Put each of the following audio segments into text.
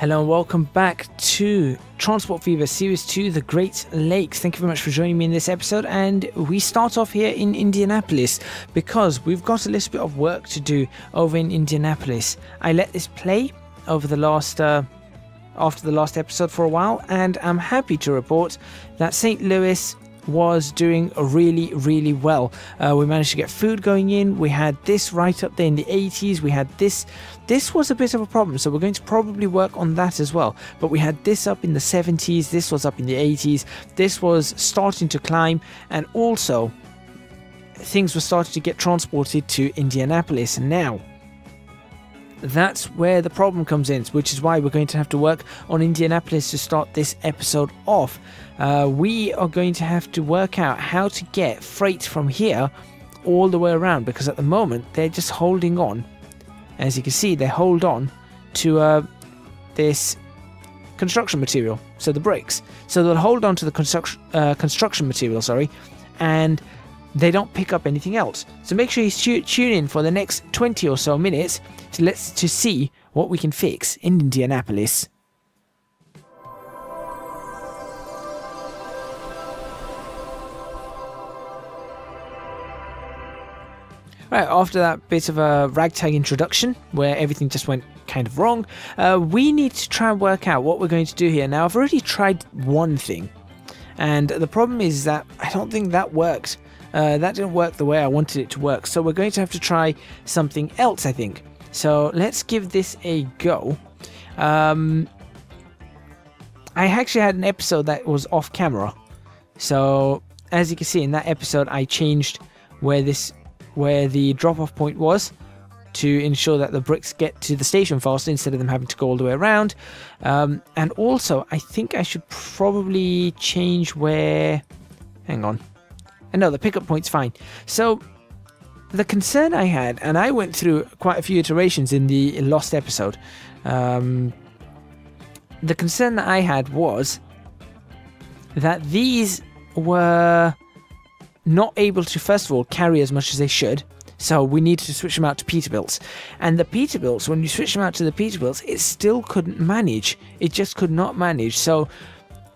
Hello and welcome back to Transport Fever Series 2, The Great Lakes. Thank you very much for joining me in this episode, and we start off here in Indianapolis because we've got a little bit of work to do over in Indianapolis. I let this play over the last after the last episode for a while, and I'm happy to report that St. Louis was doing really well. We managed to get food going in. We had this right up there in the 80s. We had this was a bit of a problem, so we're going to probably work on that as well. But we had this up in the 70s, this was up in the 80s, this was starting to climb, and also things were starting to get transported to Indianapolis. Now that's where the problem comes in, which is why we're going to have to work on Indianapolis to start this episode off. We are going to have to work out how to get freight from here all the way around, because at the moment they're just holding on. As you can see, they hold on to this construction material, so the bricks. So they'll hold on to the construction material, and they don't pick up anything else. So make sure you tune in for the next 20 or so minutes to see what we can fix in Indianapolis. Right, after that bit of a ragtag introduction where everything just went kind of wrong, we need to try and work out what we're going to do here. Now, I've already tried one thing, and the problem is that I don't think that worked. That didn't work the way I wanted it to work, so we're going to have to try something else, I think. So let's give this a go. I actually had an episode that was off camera, so as you can see in that episode I changed where the drop-off point was to ensure that the bricks get to the station faster instead of them having to go all the way around. And also I think I should probably change where... hang on. No, the pickup point's fine. So the concern I had, and I went through quite a few iterations in the lost episode, the concern that I had was that these were not able to, first of all, carry as much as they should, so we needed to switch them out to Peterbilts. And the Peterbilts, when you switch them out to the Peterbilts, it still couldn't manage. It just could not manage. So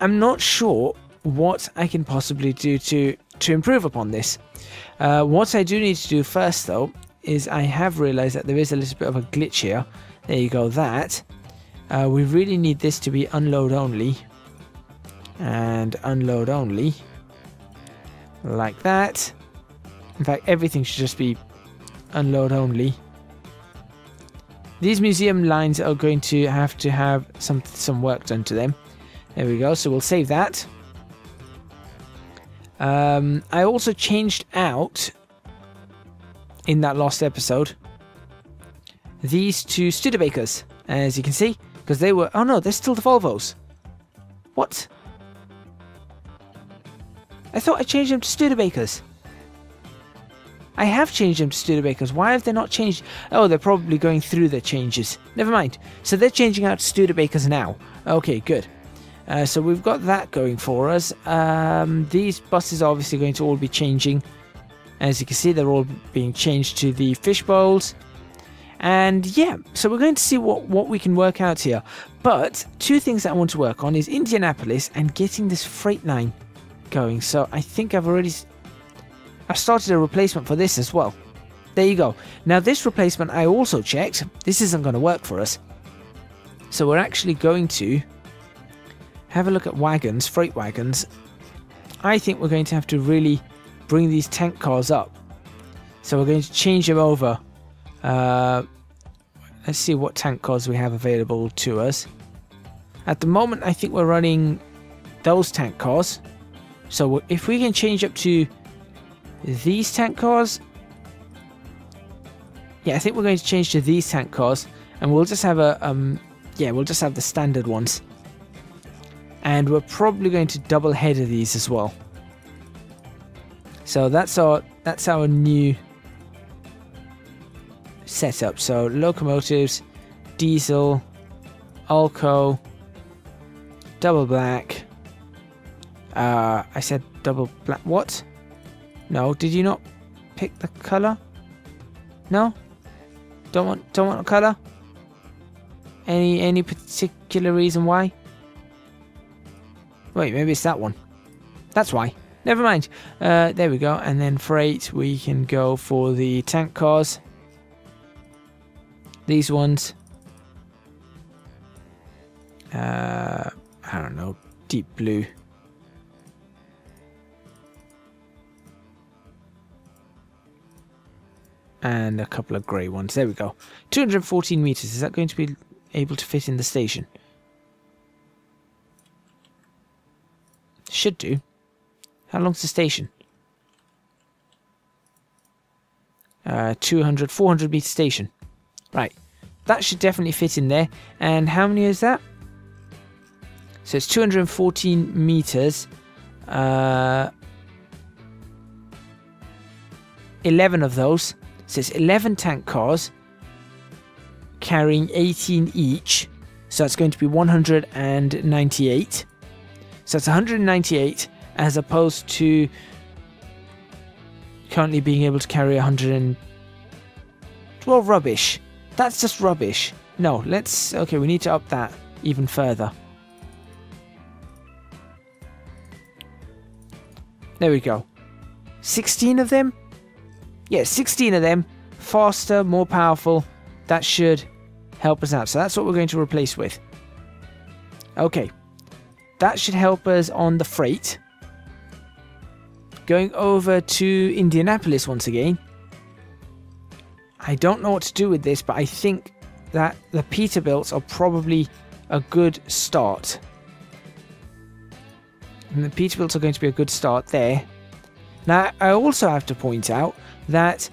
I'm not sure what I can possibly do to improve upon this. What I do need to do first, though, is I have realized that there is a little bit of a glitch here. There you go, that. We really need this to be unload only. And unload only. Like that. In fact, everything should just be unload only. These museum lines are going to have some work done to them. There we go, so we'll save that. I also changed out, in that last episode, these two Studebakers, as you can see, because they were... oh no, they're still the Volvos. What? I thought I changed them to Studebakers. I have changed them to Studebakers. Why have they not changed? Oh, they're probably going through their changes. Never mind. So they're changing out to Studebakers now. Okay, good. So we've got that going for us. These buses are obviously going to all be changing. As you can see, they're all being changed to the fish bowls. And yeah, so we're going to see what we can work out here. But two things that I want to work on is Indianapolis and getting this freight line going. So I think I've started a replacement for this as well. There you go. Now this replacement I also checked. This isn't going to work for us. So we're actually going to have a look at wagons, freight wagons. I think we're going to have to really bring these tank cars up. So we're going to change them over. Let's see what tank cars we have available to us. At the moment, I think we're running those tank cars. So if we can change up to these tank cars. Yeah, I think we're going to change to these tank cars. And we'll just have we'll just have the standard ones. And we're probably going to double header these as well. So that's our new setup. So locomotives, diesel, Ulco, double black. I said double black. What? No, did you not pick the color? No? Don't want a color? Any particular reason why? Wait, maybe it's that one. That's why. Never mind. There we go. And then freight, we can go for the tank cars. These ones. I don't know. Deep blue. And a couple of grey ones. There we go. 214 meters. Is that going to be able to fit in the station? Should do. How long's the station? 400 meter station. Right. That should definitely fit in there. And how many is that? So it's 214 meters. 11 of those. So it's 11 tank cars carrying 18 each. So it's going to be 198. So it's 198 as opposed to currently being able to carry 112. Rubbish. That's just rubbish. No, let's... Okay, we need to up that even further. There we go. 16 of them? Yeah, 16 of them. Faster, more powerful. That should help us out. So that's what we're going to replace with. Okay. That should help us on the freight. Going over to Indianapolis once again. I don't know what to do with this, but I think that the Peterbilts are probably a good start. And the Peterbilts are going to be a good start there. Now, I also have to point out that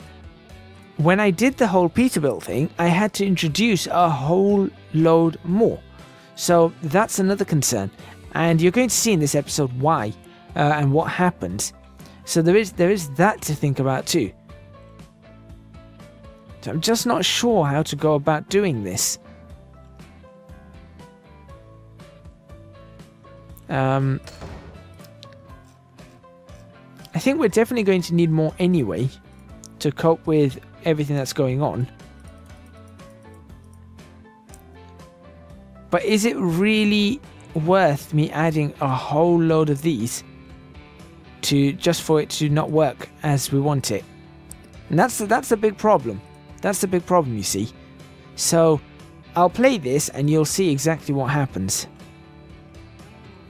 when I did the whole Peterbilt thing, I had to introduce a whole load more. So that's another concern. And you're going to see in this episode why and what happened. So there is that to think about too. So I'm just not sure how to go about doing this. I think we're definitely going to need more anyway to cope with everything that's going on. But is it really worth me adding a whole load of these to just for it to not work as we want it? And that's the big problem. That's the big problem, you see. So I'll play this and you'll see exactly what happens.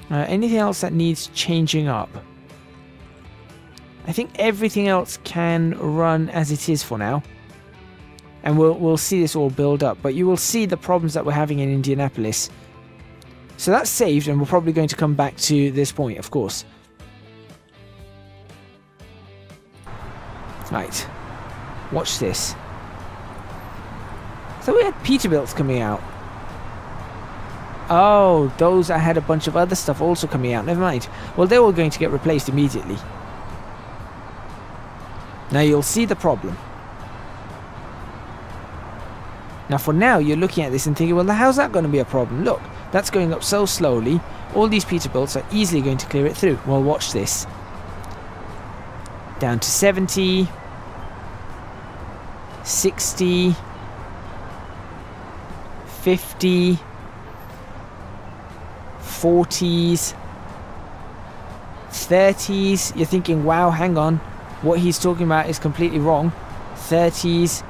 Anything else that needs changing up? I think everything else can run as it is for now. And we'll see this all build up. But you will see the problems that we're having in Indianapolis. So that's saved, and we're probably going to come back to this point, of course. Right. Watch this. So we had Peterbilts coming out. Oh, those I had a bunch of other stuff also coming out. Never mind. Well, they're all going to get replaced immediately. Now you'll see the problem. Now for now, you're looking at this and thinking, well, how's that going to be a problem? Look, that's going up so slowly. All these Peterbilts are easily going to clear it through. Well, watch this. Down to 70. 60. 50. 40s. 30s. You're thinking, wow, hang on. What he's talking about is completely wrong. 30s.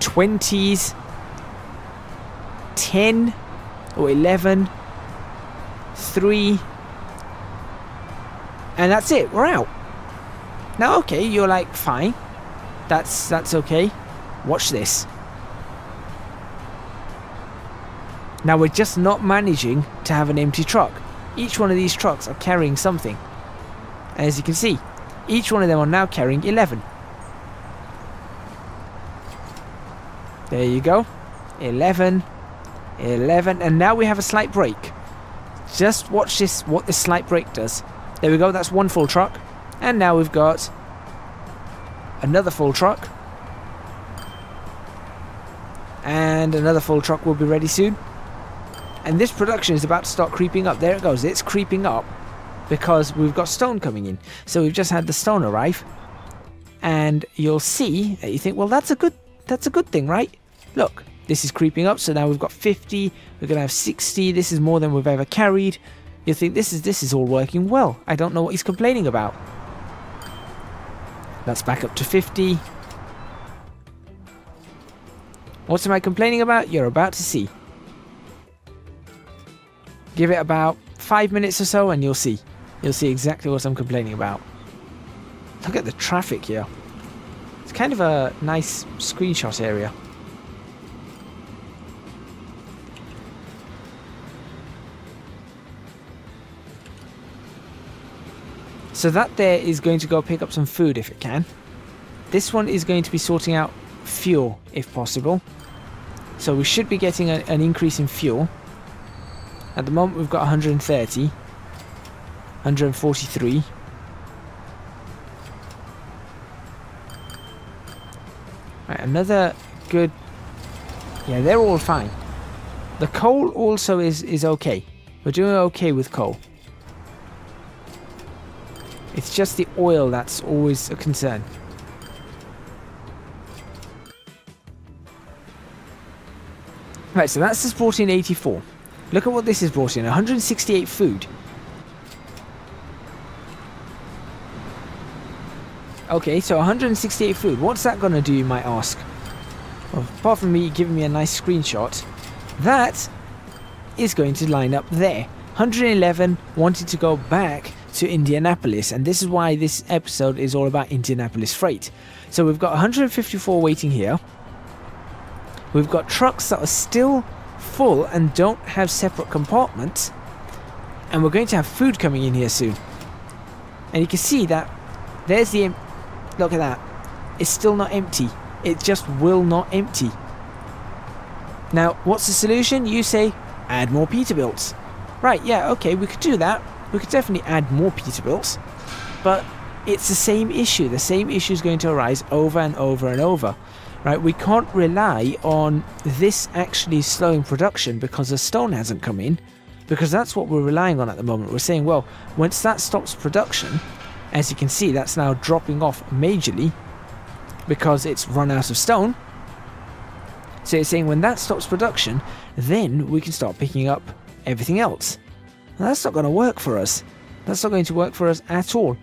20s. 10 or 11, 3, and that's it. We're out. Now, okay, you're like, fine. That's okay. Watch this. Now we're just not managing to have an empty truck. Each one of these trucks are carrying something. And as you can see, each one of them are now carrying 11. There you go. 11. 11, and now we have a slight break. Just watch this, what this slight break does. There we go, that's one full truck. And now we've got another full truck. And another full truck will be ready soon. And this production is about to start creeping up. There it goes, it's creeping up because we've got stone coming in. So we've just had the stone arrive. And you'll see that you think, well, that's a good thing, right? Look. this is creeping up. So now we've got 50. We're going to have 60. This is more than we've ever carried. You think this is all working well. I don't know what he's complaining about. That's back up to 50. What am I complaining about? You're about to see. Give it about 5 minutes or so and you'll see. You'll see exactly what I'm complaining about. Look at the traffic here. It's kind of a nice screenshot area. So that there is going to go pick up some food if it can. This one is going to be sorting out fuel if possible. So we should be getting an increase in fuel. At the moment we've got 130. 143. Right, another good... Yeah, they're all fine. The coal also is okay. We're doing okay with coal. It's just the oil that's always a concern. Right, so that's just brought in 84. Look at what this has brought in. 168 food. Okay, so 168 food. What's that going to do, you might ask? Well, apart from me giving me a nice screenshot, that is going to line up there. 111 wanted to go back to Indianapolis, and this is why this episode is all about Indianapolis freight. So we've got 154 waiting here. We've got trucks that are still full and don't have separate compartments, and we're going to have food coming in here soon. And you can see that there's the look at that. It's still not empty. It just will not empty. Now, what's the solution? You say, add more Peterbilts. Right, yeah, okay, we could do that. We could definitely add more Peterbilts. But it's the same issue. The same issue is going to arise over and over and over. Right, we can't rely on this actually slowing production because the stone hasn't come in. Because that's what we're relying on at the moment. We're saying, well, once that stops production, as you can see, that's now dropping off majorly because it's run out of stone. So it's saying when that stops production, then we can start picking up everything else. And that's not going to work for us. That's not going to work for us at all.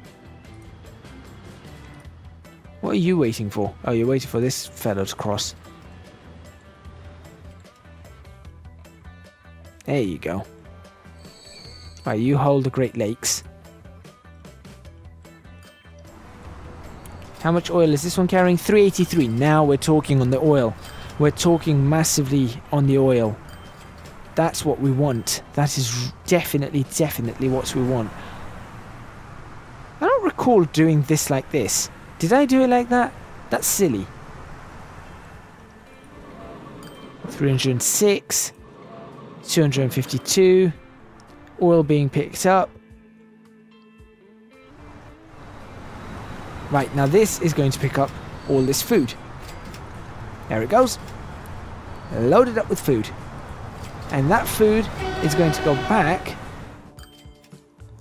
What are you waiting for? Oh, you're waiting for this fellow to cross. There you go. Right, you hold the Great Lakes. How much oil is this one carrying? 383. Now we're talking on the oil. We're talking massively on the oil. That's what we want. That is definitely what we want. I don't recall doing this like this. Did I do it like that? That's silly. 306. 252. Oil being picked up. Right, now this is going to pick up all this food. There it goes. Loaded up with food. And that food is going to go back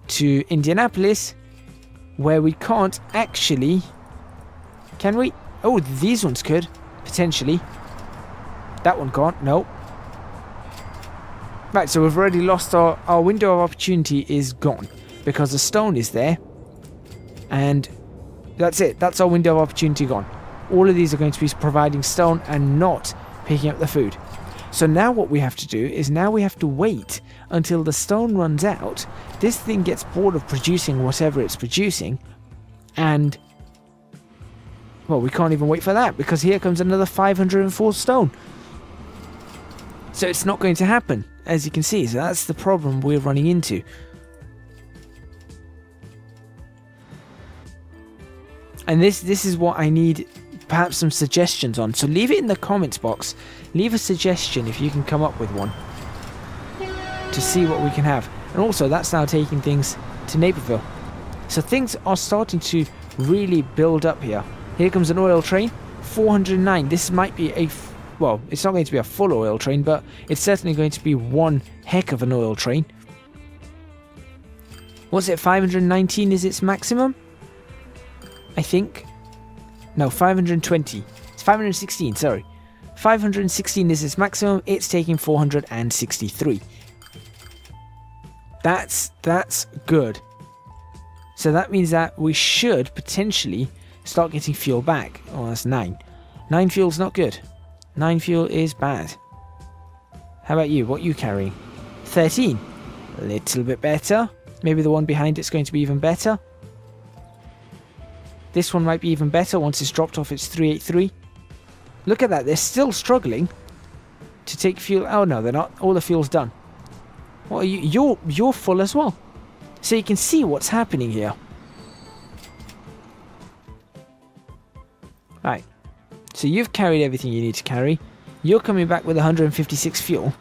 to Indianapolis, where we can't actually... Can we? Oh, these ones could, potentially. That one can't, no. Right, so we've already lost our window of opportunity is gone, because the stone is there. And that's it, that's our window of opportunity gone. All of these are going to be providing stone and not picking up the food. So now what we have to do is now we have to wait until the stone runs out. This thing gets bored of producing whatever it's producing. And, well, we can't even wait for that because here comes another 504 stone. So it's not going to happen, as you can see. So that's the problem we're running into. And this is what I need perhaps some suggestions on. So leave it in the comments box. Leave a suggestion if you can come up with one to see what we can have. And also that's now taking things to Naperville. So things are starting to really build up here. Here comes an oil train. 409. This might be a... Well, it's not going to be a full oil train, but it's certainly going to be one heck of an oil train. What's it? 519 is its maximum? I think. No, 520. It's 516, sorry. 516 is its maximum. It's taking 463. That's good. So that means that we should potentially start getting fuel back. Oh, that's 9. 9 fuel's not good. 9 fuel is bad. How about you? What are you carrying? 13. A little bit better. Maybe the one behind it's going to be even better. This one might be even better once it's dropped off its 383. Look at that. They're still struggling to take fuel. Oh, no, they're not. All the fuel's done. What are you? You're full as well. So you can see what's happening here. Right. So you've carried everything you need to carry. You're coming back with 156 fuel.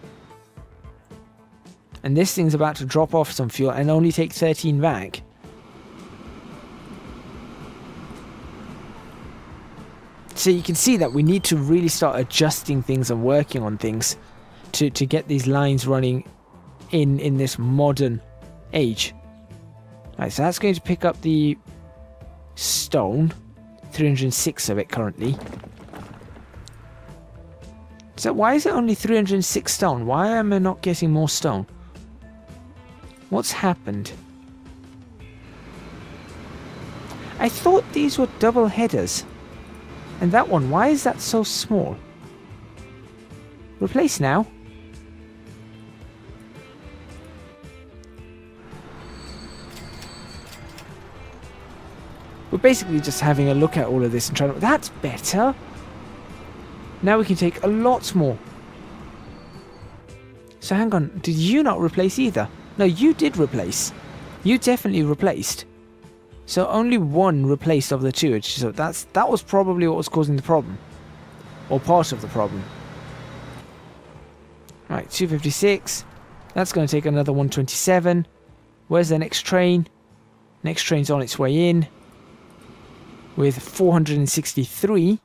And this thing's about to drop off some fuel and only take 13 back. So you can see that we need to really start adjusting things and working on things to get these lines running in this modern age. Right, so that's going to pick up the stone. 306 of it currently. So why is it only 306 stone? Why am I not getting more stone? What's happened? I thought these were double headers. And that one, why is that so small? Replace now. We're basically just having a look at all of this and trying to... That's better! Now we can take a lot more. So hang on, did you not replace either? No, you did replace. You definitely replaced. So only one replaced of the two. So that was probably what was causing the problem. Or part of the problem. Right, 256. That's going to take another 127. Where's the next train? Next train's on its way in. With 463.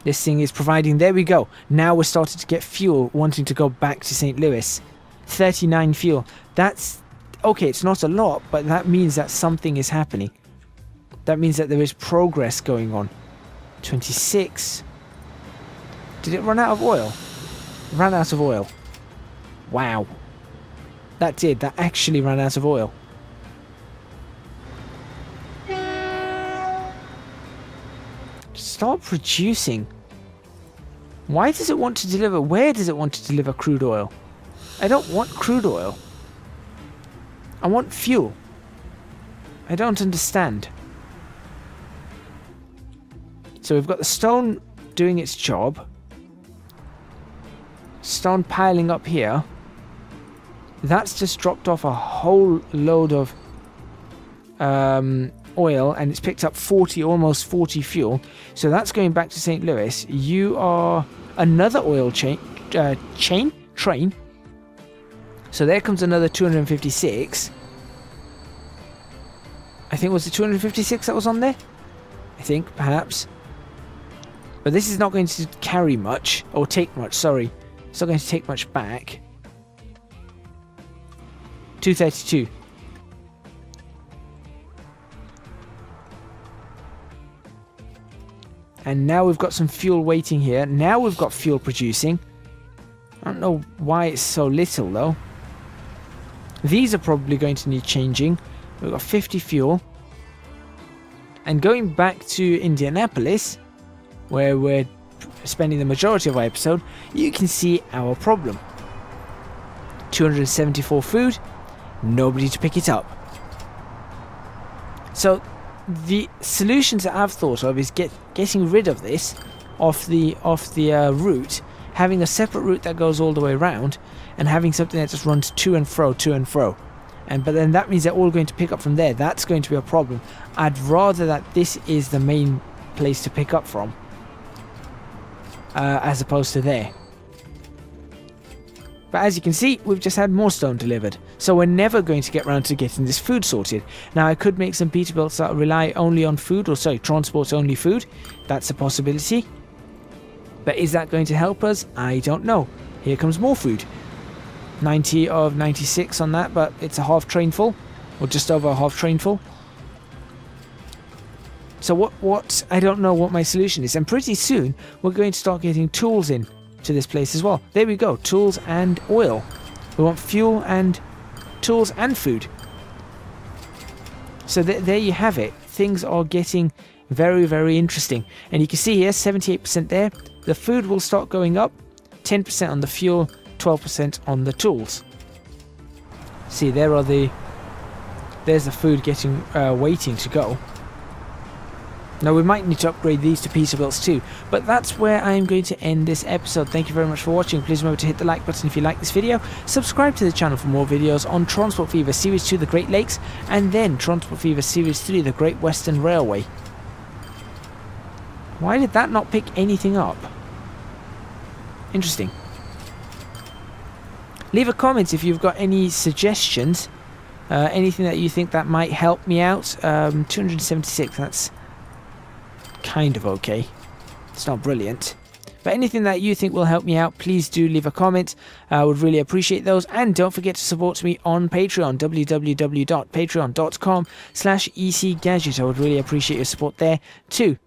This thing is providing... There we go. Now we're starting to get fuel wanting to go back to St. Louis. 39 fuel. That's... Okay, it's not a lot, but that means that something is happening. That means that there is progress going on. 26. Did it run out of oil? It ran out of oil. Wow. That did. That actually ran out of oil. Start producing. Why does it want to deliver? Where does it want to deliver crude oil? I don't want crude oil. I want fuel. I don't understand. So we've got the stone doing its job. Stone piling up here. That's just dropped off a whole load of oil, and it's picked up 40, almost 40 fuel. So that's going back to St. Louis. You are another oil train. So there comes another 256. I think, was it 256 that was on there? I think, perhaps. But this is not going to carry much, or take much, sorry. It's not going to take much back. 232. And now we've got some fuel waiting here. Now we've got fuel producing. I don't know why it's so little though. These are probably going to need changing. We've got 50 fuel. And going back to Indianapolis, where we're spending the majority of our episode, you can see our problem. 274 food, nobody to pick it up. So the solutions that I've thought of is getting rid of this off the route, having a separate route that goes all the way around, and having something that just runs to and fro. But then that means they're all going to pick up from there. That's going to be a problem. I'd rather that this is the main place to pick up from, as opposed to there. But as you can see, we've just had more stone delivered. So we're never going to get around to getting this food sorted. Now I could make some Peterbilts that rely only on food, or sorry, transport only food. That's a possibility. But is that going to help us? I don't know. Here comes more food. 90 of 96 on that, but it's a half train full. Or just over a half train full. So what I don't know what my solution is. And pretty soon we're going to start getting tools in to this place as well. There we go, tools and oil. We want fuel and tools and food. So there you have it. Things are getting very, very interesting. And you can see here, 78% there. The food will start going up, 10% on the fuel, 12% on the tools. See, there's the food getting waiting to go. Now we might need to upgrade these to Peterbilts too, but that's where I am going to end this episode. Thank you very much for watching. Please remember to hit the like button if you like this video, subscribe to the channel for more videos on Transport Fever Series 2 The Great Lakes, and then Transport Fever Series 3 The Great Western Railway. Why did that not pick anything up? Interesting. Leave a comment if you've got any suggestions, anything that you think that might help me out. 276, that's kind of okay. It's not brilliant, but anything that you think will help me out, please do leave a comment. I would really appreciate those. And don't forget to support me on Patreon, www.patreon.com/ECGadget. I would really appreciate your support there too.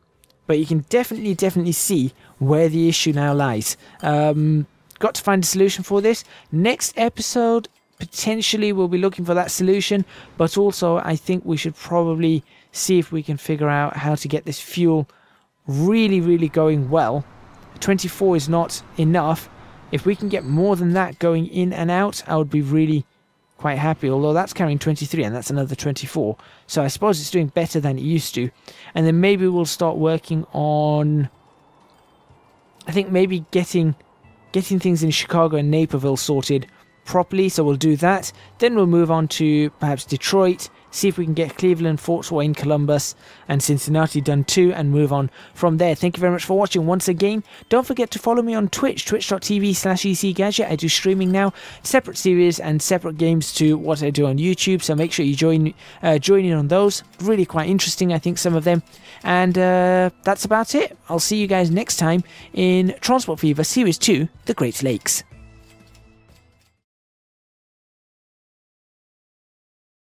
But you can definitely see where the issue now lies. Got to find a solution for this. Next episode, potentially we'll be looking for that solution, but also I think we should probably see if we can figure out how to get this fuel really going well. 24 is not enough. If we can get more than that going in and out, I would be really quite happy, although that's carrying 23 and that's another 24, so I suppose it's doing better than it used to. And then maybe we'll start working on, I think maybe getting things in Chicago and Naperville sorted properly, so we'll do that. Then we'll move on to perhaps Detroit, see if we can get Cleveland, Fort Wayne, Columbus and Cincinnati done too, and move on from there. Thank you very much for watching once again. Don't forget to follow me on Twitch, twitch.tv/ECGadget. I do streaming now, separate series and separate games to what I do on YouTube, so make sure you join in on those. Really quite interesting, I think, some of them. And that's about it. I'll see you guys next time in Transport Fever Series 2 The Great Lakes.